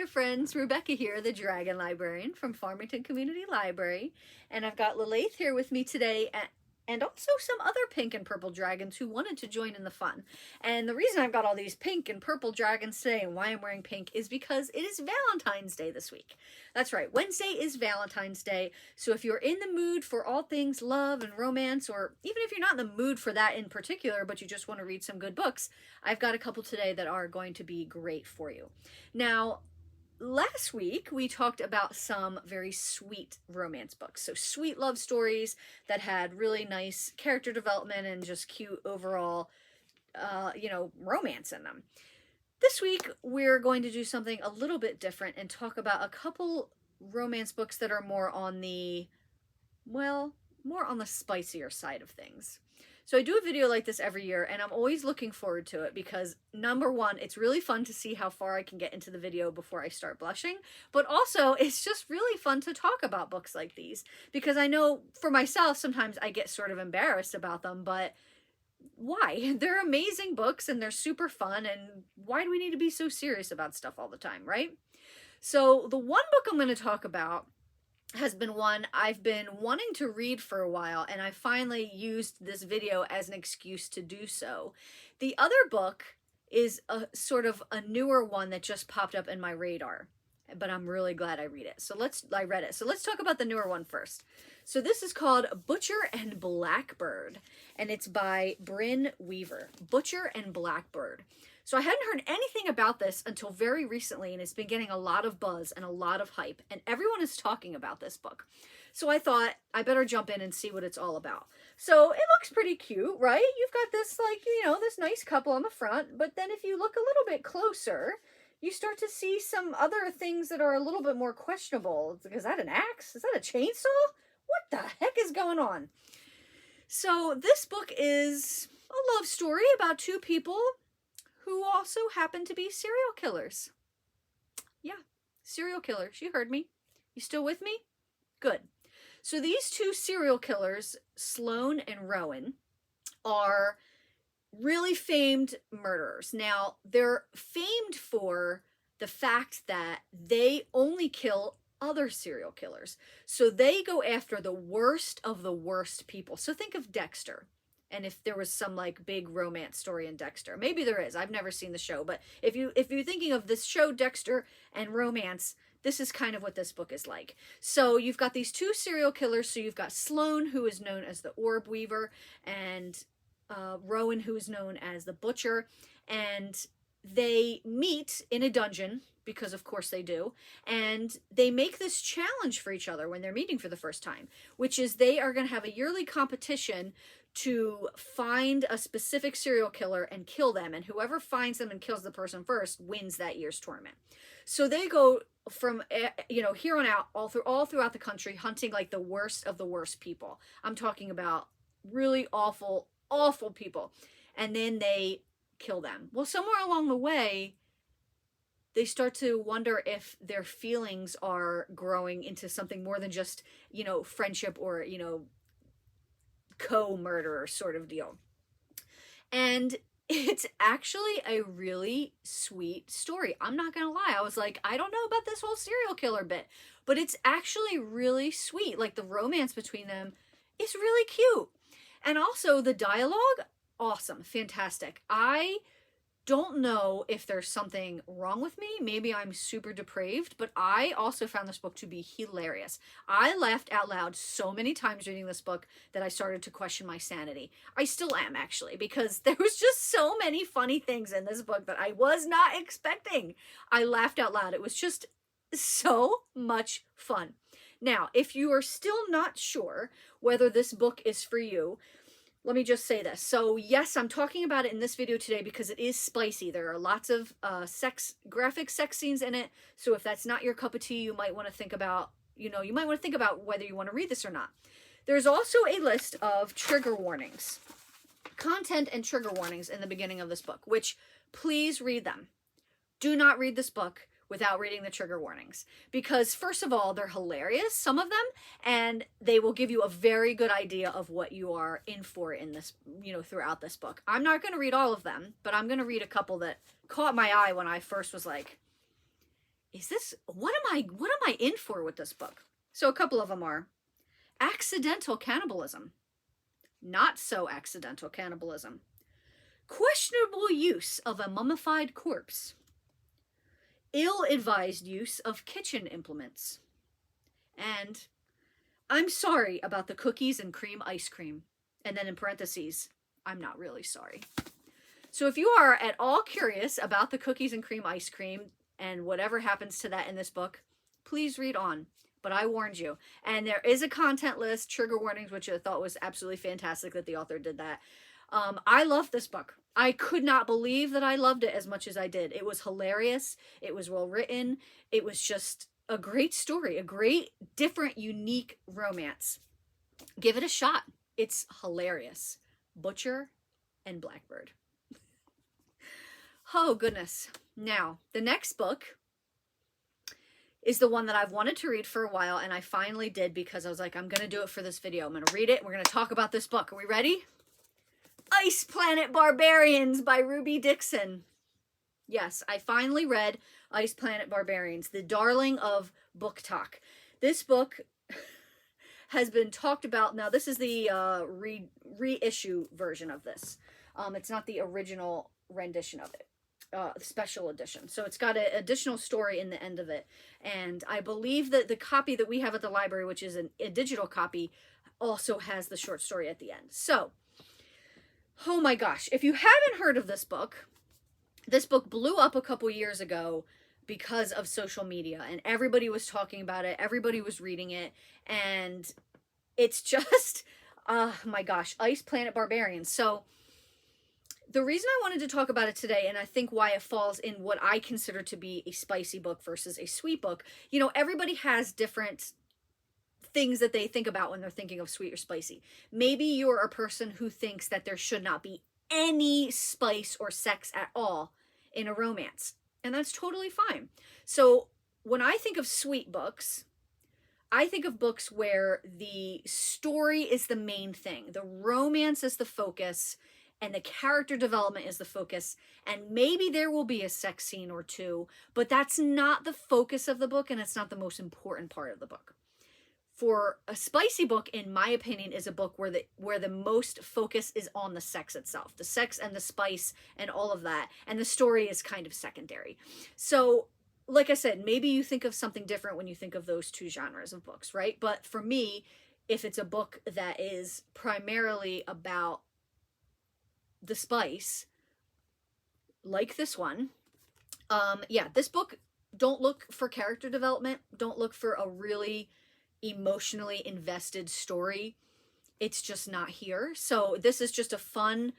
there, friends. Rebecca here, the Dragon Librarian from Farmington Community Library. And I've got Lalaith here with me today, and also some other pink and purple dragons who wanted to join in the fun. And the reason I've got all these pink and purple dragons today and why I'm wearing pink is because it is Valentine's Day this week. That's right, Wednesday is Valentine's Day. So if you're in the mood for all things love and romance, or even if you're not in the mood for that in particular, but you just want to read some good books, I've got a couple today that are going to be great for you. Now, last week we talked about some very sweet romance books, so sweet love stories that had really nice character development and just cute overall romance in them. This week we're going to do something a little bit different and talk about a couple romance books that are more on the spicier side of things. So I do a video like this every year, and I'm always looking forward to it because, number one, it's really fun to see how far I can get into the video before I start blushing, but also it's just really fun to talk about books like these because I know for myself sometimes I get sort of embarrassed about them, but why? They're amazing books and they're super fun, and why do we need to be so serious about stuff all the time, right? So the one book I'm going to talk about has been one I've been wanting to read for a while, and I finally used this video as an excuse to do so. The other book is a sort of a newer one that just popped up in my radar, but I'm really glad I read it. So let's talk about the newer one first. So this is called Butcher and Blackbird, and it's by Brynne Weaver. Butcher and Blackbird. So I hadn't heard anything about this until very recently, and it's been getting a lot of buzz and a lot of hype, and everyone is talking about this book. So I thought I better jump in and see what it's all about. So it looks pretty cute, right? You've got this, this nice couple on the front, but then if you look a little bit closer, you start to see some other things that are a little bit more questionable. Is that an axe? Is that a chainsaw? What the heck is going on? So this book is a love story about two people who also happen to be serial killers. Yeah, serial killers. You heard me. You still with me? Good. So these two serial killers, Sloane and Rowan, are really famed murderers. Now, they're famed for the fact that they only kill other serial killers. So they go after the worst of the worst people. So think of Dexter. And if there was some big romance story in Dexter, maybe there is. I've never seen the show, but if you're thinking of this show Dexter and romance, this is kind of what this book is like. So you've got these two serial killers. So you've got Sloane, who is known as the Orb Weaver, and Rowan, who is known as the Butcher, and they meet in a dungeon because of course they do, and they make this challenge for each other when they're meeting for the first time, which is they are going to have a yearly competition to find a specific serial killer and kill them, and whoever finds them and kills the person first wins that year's tournament. So they go from here on out all throughout the country hunting the worst of the worst people. I'm talking about really awful people, and then they kill them. Well, somewhere along the way they start to wonder if their feelings are growing into something more than just friendship or co-murderer sort of deal. And it's actually a really sweet story. I'm not gonna lie, I was like, I don't know about this whole serial killer bit, but it's actually really sweet. The romance between them is really cute, and also the dialogue, awesome, fantastic. I don't know if there's something wrong with me. Maybe I'm super depraved, but I also found this book to be hilarious. I laughed out loud so many times reading this book that I started to question my sanity. I still am, actually, because there was just so many funny things in this book that I was not expecting. I laughed out loud. It was just so much fun. Now, if you are still not sure whether this book is for you, let me just say this. So yes, I'm talking about it in this video today because it is spicy. There are lots of graphic sex scenes in it. So if that's not your cup of tea, you might want to think about, whether you want to read this or not. There's also a list of trigger warnings, content and trigger warnings in the beginning of this book, which please read them. Do not read this book without reading the trigger warnings, because first of all, they're hilarious, some of them, and they will give you a very good idea of what you are in for in this, throughout this book. I'm not going to read all of them, but I'm going to read a couple that caught my eye when I first was like, what am I in for with this book? So a couple of them are accidental cannibalism, not so accidental cannibalism, questionable use of a mummified corpse, ill-advised use of kitchen implements, and I'm sorry about the cookies and cream ice cream. And then in parentheses, I'm not really sorry. So if you are at all curious about the cookies and cream ice cream and whatever happens to that in this book, please read on. But I warned you. And there is a content list, trigger warnings, which I thought was absolutely fantastic that the author did that. I love this book. I could not believe that I loved it as much as I did. It was hilarious. It was well written. It was just a great story, a great, different, unique romance. Give it a shot. It's hilarious. Butcher and Blackbird. Oh, goodness. Now, the next book is the one that I've wanted to read for a while, and I finally did because I was like, I'm going to do it for this video. I'm going to read it. We're going to talk about this book. Are we ready? Ice Planet Barbarians by Ruby Dixon. Yes, I finally read Ice Planet Barbarians, the darling of book talk. This book has been talked about. Now, this is the reissue version of this. It's not the original rendition of it. Special edition. So it's got an additional story in the end of it. And I believe that the copy that we have at the library, which is a digital copy, also has the short story at the end. So, oh my gosh, if you haven't heard of this book blew up a couple years ago because of social media, and everybody was talking about it, everybody was reading it, and it's just, oh my gosh, Ice Planet Barbarians. So the reason I wanted to talk about it today, and I think why it falls in what I consider to be a spicy book versus a sweet book, you know, everybody has different things that they think about when they're thinking of sweet or spicy. Maybe you're a person who thinks that there should not be any spice or sex at all in a romance, and that's totally fine. So when I think of sweet books, I think of books where the story is the main thing, the romance is the focus, and the character development is the focus, and maybe there will be a sex scene or two, but that's not the focus of the book, and it's not the most important part of the book. For a spicy book, in my opinion, is a book where the most focus is on the sex itself, the sex and the spice and all of that, and the story is kind of secondary. So, like I said, maybe you think of something different when you think of those two genres of books, right? But for me, if it's a book that is primarily about the spice, like this one, yeah, this book, don't look for character development, don't look for a really emotionally invested story. It's just not here. So this is just a fun,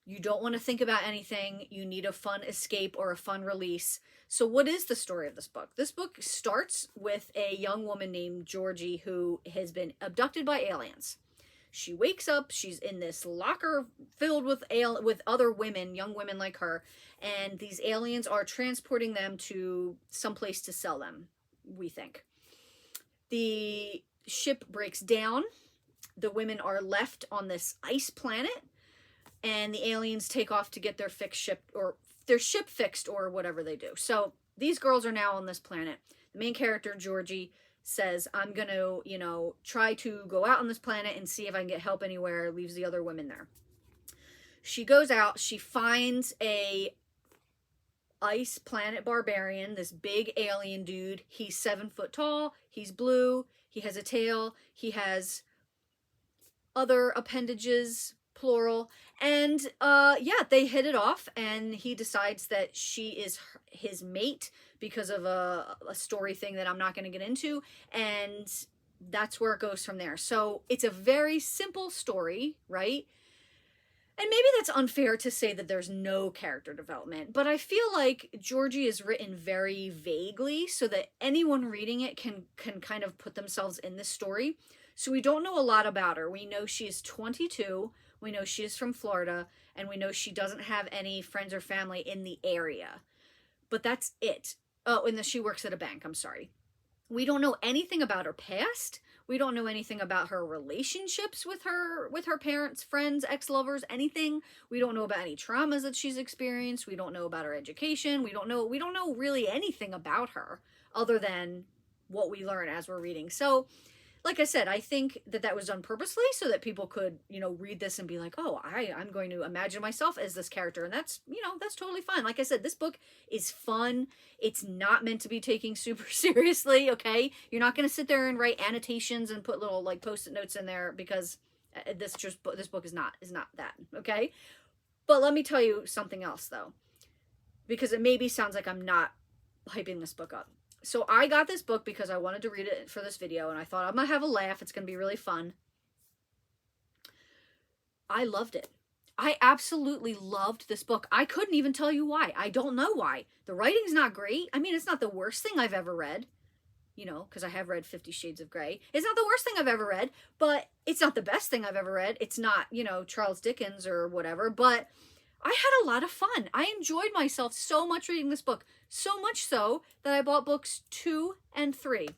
you don't want to think about anything, you need a fun escape or a fun release. So what is the story of this book? This book starts with a young woman named Georgie who has been abducted by aliens. She wakes up, she's in this locker filled with other women, young women like her, and these aliens are transporting them to someplace to sell them, we think. The ship breaks down, the women are left on this ice planet, and the aliens take off to get their ship fixed or whatever they do. So these girls are now on this planet. The main character, Georgie, says, I'm going to, try to go out on this planet and see if I can get help anywhere, leaves the other women there. She goes out, she finds a Ice Planet Barbarian, this big alien dude. He's 7 foot tall, he's blue, he has a tail, he has other appendages, plural, and yeah, they hit it off, and he decides that she is his mate because of a story thing that I'm not going to get into, and that's where it goes from there. So it's a very simple story, right? And maybe that's unfair to say that there's no character development, but I feel like Georgie is written very vaguely so that anyone reading it can kind of put themselves in this story. So we don't know a lot about her. We know she is 22, we know she is from Florida, and we know she doesn't have any friends or family in the area. But that's it. Oh, and she works at a bank, I'm sorry. We don't know anything about her past. We don't know anything about her relationships with her parents, friends, ex-lovers, anything. We don't know about any traumas that she's experienced. We don't know about her education. We don't know really anything about her other than what we learn as we're reading. So, like I said, I think that was done purposely so that people could, read this and be like, oh, I'm going to imagine myself as this character. And that's, that's totally fine. Like I said, this book is fun. It's not meant to be taken super seriously, okay? You're not going to sit there and write annotations and put little, like, Post-it notes in there because this book is not that, okay? But let me tell you something else, though, because it maybe sounds like I'm not hyping this book up. So I got this book because I wanted to read it for this video, and I thought I'm going to have a laugh. It's going to be really fun. I loved it. I absolutely loved this book. I couldn't even tell you why. I don't know why. The writing's not great. I mean, it's not the worst thing I've ever read, because I have read 50 Shades of Grey. It's not the worst thing I've ever read, but it's not the best thing I've ever read. It's not, Charles Dickens or whatever, but I had a lot of fun. I enjoyed myself so much reading this book. So much so that I bought books 2 and 3.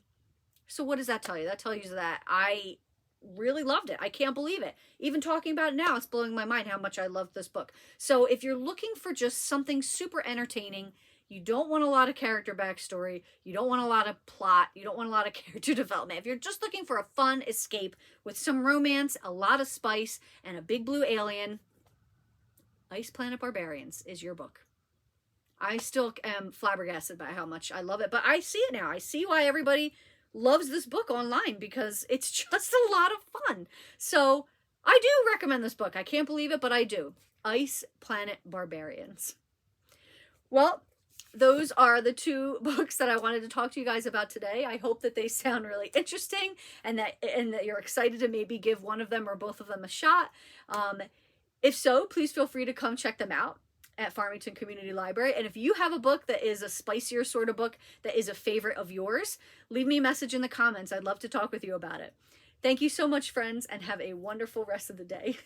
So what does that tell you? That tells you that I really loved it. I can't believe it. Even talking about it now, it's blowing my mind how much I loved this book. So if you're looking for just something super entertaining, you don't want a lot of character backstory, you don't want a lot of plot, you don't want a lot of character development. If you're just looking for a fun escape with some romance, a lot of spice, and a big blue alien, Ice Planet Barbarians is your book. I still am flabbergasted by how much I love it, but I see it now. I see why everybody loves this book online, because it's just a lot of fun. So I do recommend this book. I can't believe it, but I do. Ice Planet Barbarians. Well, those are the 2 books that I wanted to talk to you guys about today. I hope that they sound really interesting and that you're excited to maybe give one of them or both of them a shot. If so, please feel free to come check them out at Farmington Community Library. And if you have a book that is a spicier sort of book that is a favorite of yours, leave me a message in the comments. I'd love to talk with you about it. Thank you so much, friends, and have a wonderful rest of the day.